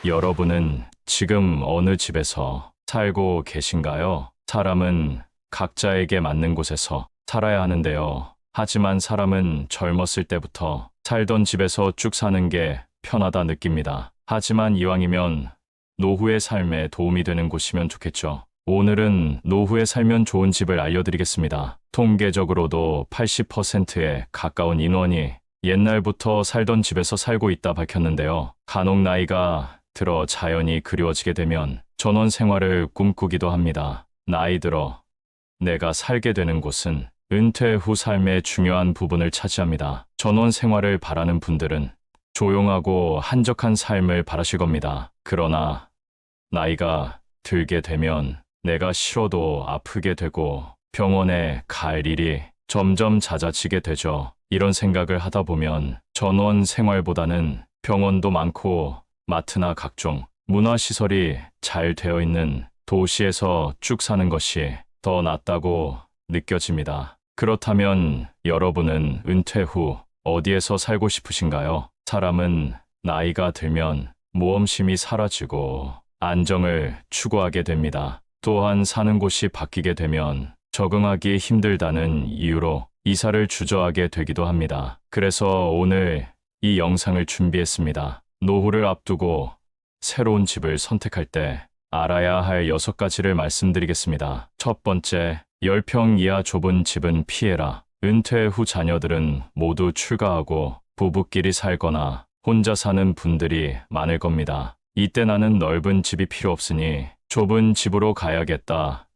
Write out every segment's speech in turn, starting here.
여러분은 지금 어느 집에서 살고 계신가요? 사람은 각자에게 맞는 곳에서 살아야 하는데요. 하지만 사람은 젊었을 때부터 살던 집에서 쭉 사는 게 편하다 느낍니다. 하지만 이왕이면 노후의 삶에 도움이 되는 곳이면 좋겠죠. 오늘은 노후에 살면 좋은 집을 알려드리겠습니다. 통계적으로도 80%에 가까운 인원이 옛날부터 살던 집에서 살고 있다 밝혔는데요. 간혹 나이가 들어 자연이 그리워지게 되면 전원 생활을 꿈꾸기도 합니다. 나이 들어 내가 살게 되는 곳은 은퇴 후 삶의 중요한 부분을 차지합니다. 전원 생활을 바라는 분들은 조용하고 한적한 삶을 바라실 겁니다. 그러나 나이가 들게 되면 내가 싫어도 아프게 되고 병원에 갈 일이 점점 잦아지게 되죠. 이런 생각을 하다 보면 전원 생활보다는 병원도 많고 마트나 각종 문화시설이 잘 되어 있는 도시에서 쭉 사는 것이 더 낫다고 느껴집니다. 그렇다면 여러분은 은퇴 후 어디에서 살고 싶으신가요? 사람은 나이가 들면 모험심이 사라지고 안정을 추구하게 됩니다. 또한 사는 곳이 바뀌게 되면 적응하기 힘들다는 이유로 이사를 주저하게 되기도 합니다. 그래서 오늘 이 영상을 준비했습니다. 노후를 앞두고 새로운 집을 선택할 때 알아야 할 6가지를 말씀드리겠습니다. 첫 번째, 10평 이하 좁은 집은 피해라. 은퇴 후 자녀들은 모두 출가하고 부부끼리 살거나 혼자 사는 분들이 많을 겁니다. 이때 나는 넓은 집이 필요 없으니 좁은 집으로 가야겠다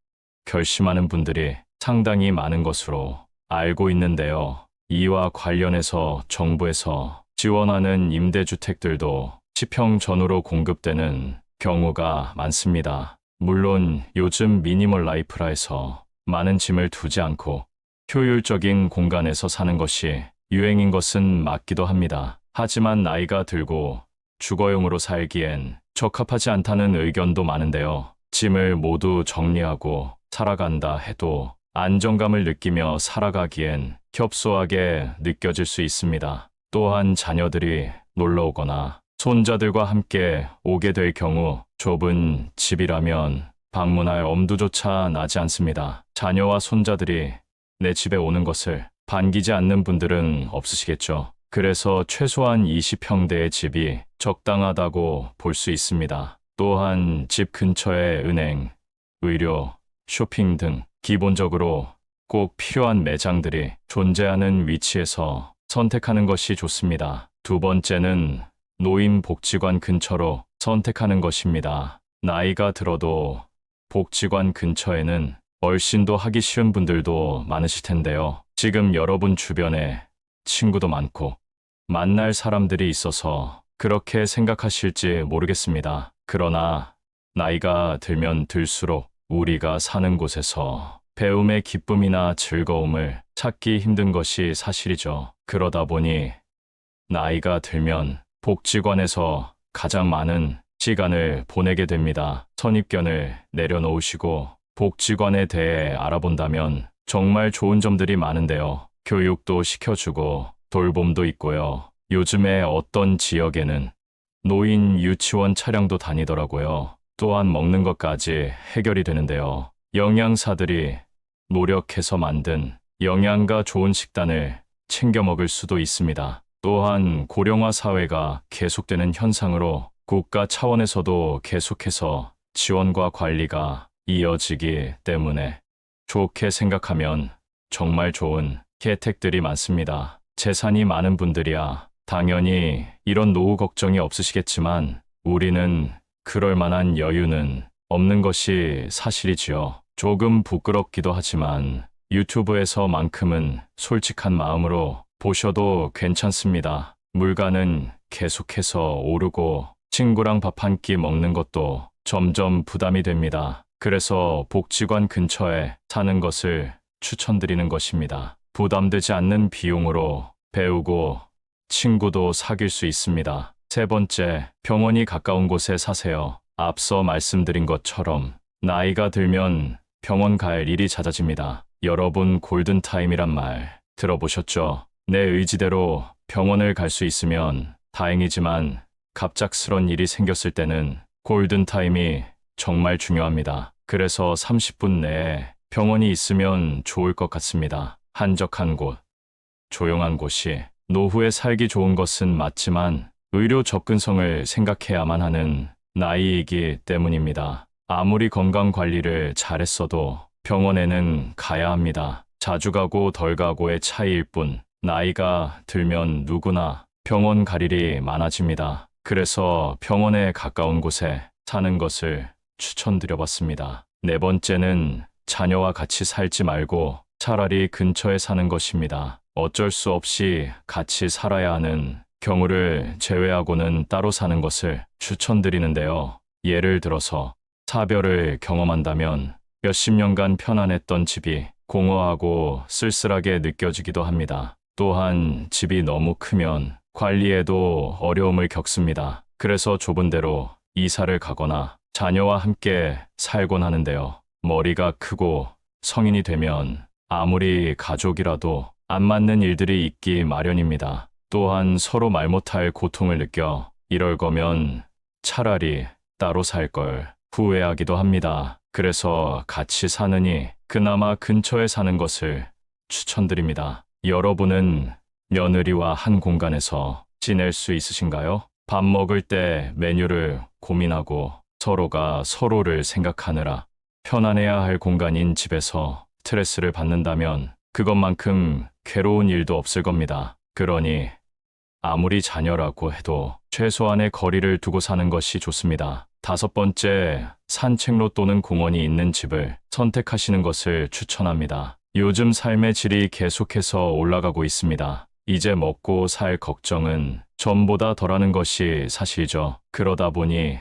결심하는 분들이 상당히 많은 것으로 알고 있는데요. 이와 관련해서 정부에서 지원하는 임대주택들도 10평 전후로 공급되는 경우가 많습니다. 물론 요즘 미니멀 라이프라 해서 많은 짐을 두지 않고 효율적인 공간에서 사는 것이 유행인 것은 맞기도 합니다. 하지만 나이가 들고 주거용으로 살기엔 적합하지 않다는 의견도 많은데요. 짐을 모두 정리하고 살아간다 해도 안정감을 느끼며 살아가기엔 협소하게 느껴질 수 있습니다. 또한 자녀들이 놀러 오거나 손자들과 함께 오게 될 경우 좁은 집이라면 방문할 엄두조차 나지 않습니다. 자녀와 손자들이 내 집에 오는 것을 반기지 않는 분들은 없으시겠죠. 그래서 최소한 20평대의 집이 적당하다고 볼 수 있습니다. 또한 집 근처에 은행, 의료, 쇼핑 등 기본적으로 꼭 필요한 매장들이 존재하는 위치에서 선택하는 것이 좋습니다. 두 번째는 노인복지관 근처로 선택하는 것입니다. 나이가 들어도 복지관 근처에는 얼씬도 하기 싫은 분들도 많으실 텐데요. 지금 여러분 주변에 친구도 많고 만날 사람들이 있어서 그렇게 생각하실지 모르겠습니다. 그러나 나이가 들면 들수록 우리가 사는 곳에서 배움의 기쁨이나 즐거움을 찾기 힘든 것이 사실이죠. 그러다 보니 나이가 들면 복지관에서 가장 많은 시간을 보내게 됩니다. 선입견을 내려놓으시고 복지관에 대해 알아본다면 정말 좋은 점들이 많은데요. 교육도 시켜주고 돌봄도 있고요. 요즘에 어떤 지역에는 노인 유치원 차량도 다니더라고요. 또한 먹는 것까지 해결이 되는데요. 영양사들이 노력해서 만든 영양가 좋은 식단을 챙겨 먹을 수도 있습니다. 또한 고령화 사회가 계속되는 현상으로 국가 차원에서도 계속해서 지원과 관리가 이어지기 때문에 좋게 생각하면 정말 좋은 혜택들이 많습니다. 재산이 많은 분들이야 당연히 이런 노후 걱정이 없으시겠지만 우리는 그럴 만한 여유는 없는 것이 사실이지요. 조금 부끄럽기도 하지만 유튜브에서만큼은 솔직한 마음으로 보셔도 괜찮습니다. 물가는 계속해서 오르고 친구랑 밥 한 끼 먹는 것도 점점 부담이 됩니다. 그래서 복지관 근처에 사는 것을 추천드리는 것입니다. 부담되지 않는 비용으로 배우고 친구도 사귈 수 있습니다. 세 번째, 병원이 가까운 곳에 사세요. 앞서 말씀드린 것처럼 나이가 들면 병원 갈 일이 잦아집니다. 여러분 골든타임이란 말 들어보셨죠? 내 의지대로 병원을 갈 수 있으면 다행이지만 갑작스런 일이 생겼을 때는 골든타임이 정말 중요합니다. 그래서 30분 내에 병원이 있으면 좋을 것 같습니다. 한적한 곳, 조용한 곳이 노후에 살기 좋은 것은 맞지만 의료 접근성을 생각해야만 하는 나이이기 때문입니다. 아무리 건강 관리를 잘했어도 병원에는 가야 합니다. 자주 가고 덜 가고의 차이일 뿐, 나이가 들면 누구나 병원 갈 일이 많아집니다. 그래서 병원에 가까운 곳에 사는 것을 추천드려봤습니다. 네 번째는 자녀와 같이 살지 말고 차라리 근처에 사는 것입니다. 어쩔 수 없이 같이 살아야 하는 경우를 제외하고는 따로 사는 것을 추천드리는데요. 예를 들어서 사별을 경험한다면 몇십 년간 편안했던 집이 공허하고 쓸쓸하게 느껴지기도 합니다. 또한 집이 너무 크면 관리에도 어려움을 겪습니다. 그래서 좁은 데로 이사를 가거나 자녀와 함께 살곤 하는데요. 머리가 크고 성인이 되면 아무리 가족이라도 안 맞는 일들이 있기 마련입니다. 또한 서로 말 못할 고통을 느껴 이럴 거면 차라리 따로 살 걸 후회하기도 합니다. 그래서 같이 사느니 그나마 근처에 사는 것을 추천드립니다. 여러분은 며느리와 한 공간에서 지낼 수 있으신가요? 밥 먹을 때 메뉴를 고민하고 서로가 서로를 생각하느라 편안해야 할 공간인 집에서 스트레스를 받는다면 그것만큼 괴로운 일도 없을 겁니다. 그러니 아무리 자녀라고 해도 최소한의 거리를 두고 사는 것이 좋습니다. 다섯 번째, 산책로 또는 공원이 있는 집을 선택하시는 것을 추천합니다. 요즘 삶의 질이 계속해서 올라가고 있습니다. 이제 먹고 살 걱정은 전보다 덜하는 것이 사실이죠. 그러다 보니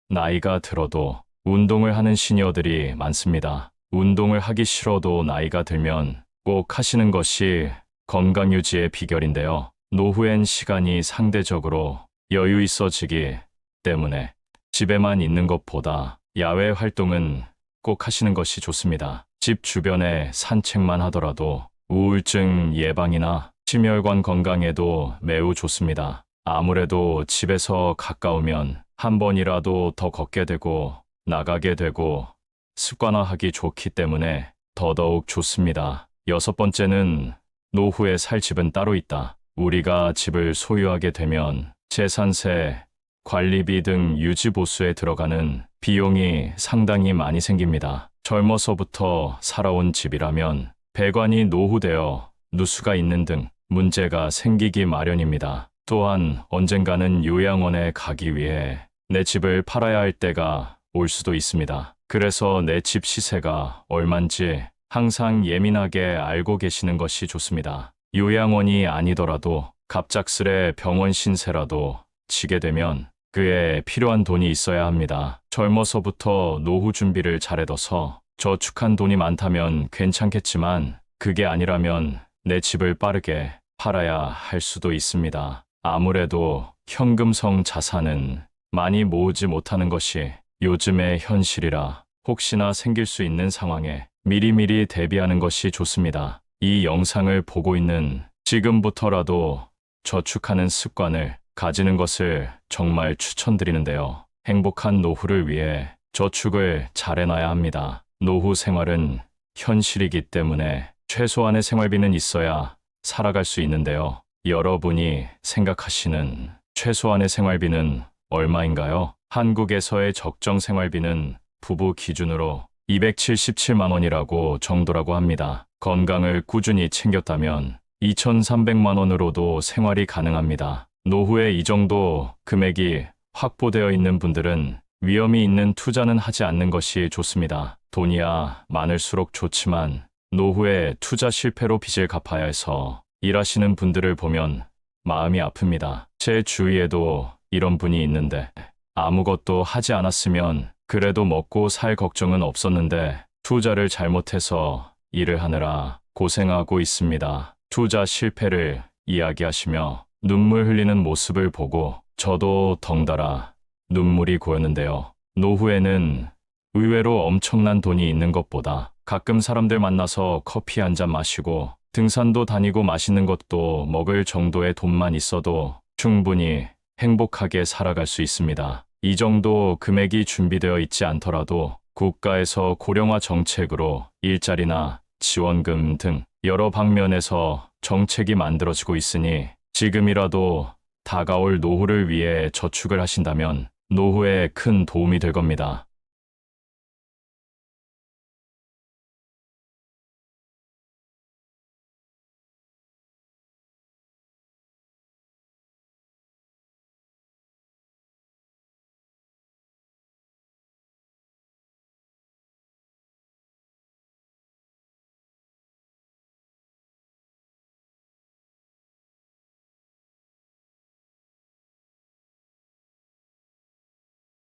나이가 들어도 운동을 하는 시니어들이 많습니다. 운동을 하기 싫어도 나이가 들면 꼭 하시는 것이 건강 유지의 비결인데요. 노후엔 시간이 상대적으로 여유 있어지기 때문에 집에만 있는 것보다 야외 활동은 꼭 하시는 것이 좋습니다. 집 주변에 산책만 하더라도 우울증 예방이나 심혈관 건강에도 매우 좋습니다. 아무래도 집에서 가까우면 한 번이라도 더 걷게 되고 나가게 되고 습관화하기 좋기 때문에 더더욱 좋습니다. 여섯 번째는 노후에 살 집은 따로 있다. 우리가 집을 소유하게 되면 재산세, 관리비 등 유지보수에 들어가는 비용이 상당히 많이 생깁니다. 젊어서부터 살아온 집이라면 배관이 노후되어 누수가 있는 등 문제가 생기기 마련입니다. 또한 언젠가는 요양원에 가기 위해 내 집을 팔아야 할 때가 올 수도 있습니다. 그래서 내 집 시세가 얼만지 항상 예민하게 알고 계시는 것이 좋습니다. 요양원이 아니더라도 갑작스레 병원 신세라도 지게 되면 그에 필요한 돈이 있어야 합니다. 젊어서부터 노후 준비를 잘해둬서 저축한 돈이 많다면 괜찮겠지만 그게 아니라면 내 집을 빠르게 팔아야 할 수도 있습니다. 아무래도 현금성 자산은 많이 모으지 못하는 것이 요즘의 현실이라 혹시나 생길 수 있는 상황에 미리미리 대비하는 것이 좋습니다. 이 영상을 보고 있는 지금부터라도 저축하는 습관을 가지는 것을 정말 추천드리는데요. 행복한 노후를 위해 저축을 잘해놔야 합니다. 노후 생활은 현실이기 때문에 최소한의 생활비는 있어야 살아갈 수 있는데요. 여러분이 생각하시는 최소한의 생활비는 얼마인가요? 한국에서의 적정 생활비는 부부 기준으로 277만 원이라고 정도라고 합니다. 건강을 꾸준히 챙겼다면 2,300만 원으로도 생활이 가능합니다. 노후에 이 정도 금액이 확보되어 있는 분들은 위험이 있는 투자는 하지 않는 것이 좋습니다. 돈이야 많을수록 좋지만 노후에 투자 실패로 빚을 갚아야 해서 일하시는 분들을 보면 마음이 아픕니다. 제 주위에도 이런 분이 있는데 아무것도 하지 않았으면 그래도 먹고 살 걱정은 없었는데 투자를 잘못해서 일을 하느라 고생하고 있습니다. 투자 실패를 이야기하시며 눈물 흘리는 모습을 보고 저도 덩달아 눈물이 고였는데요. 노후에는 의외로 엄청난 돈이 있는 것보다 가끔 사람들 만나서 커피 한 잔 마시고 등산도 다니고 맛있는 것도 먹을 정도의 돈만 있어도 충분히 행복하게 살아갈 수 있습니다. 이 정도 금액이 준비되어 있지 않더라도 국가에서 고령화 정책으로 일자리나 지원금 등 여러 방면에서 정책이 만들어지고 있으니 지금이라도 다가올 노후를 위해 저축을 하신다면 노후에 큰 도움이 될 겁니다.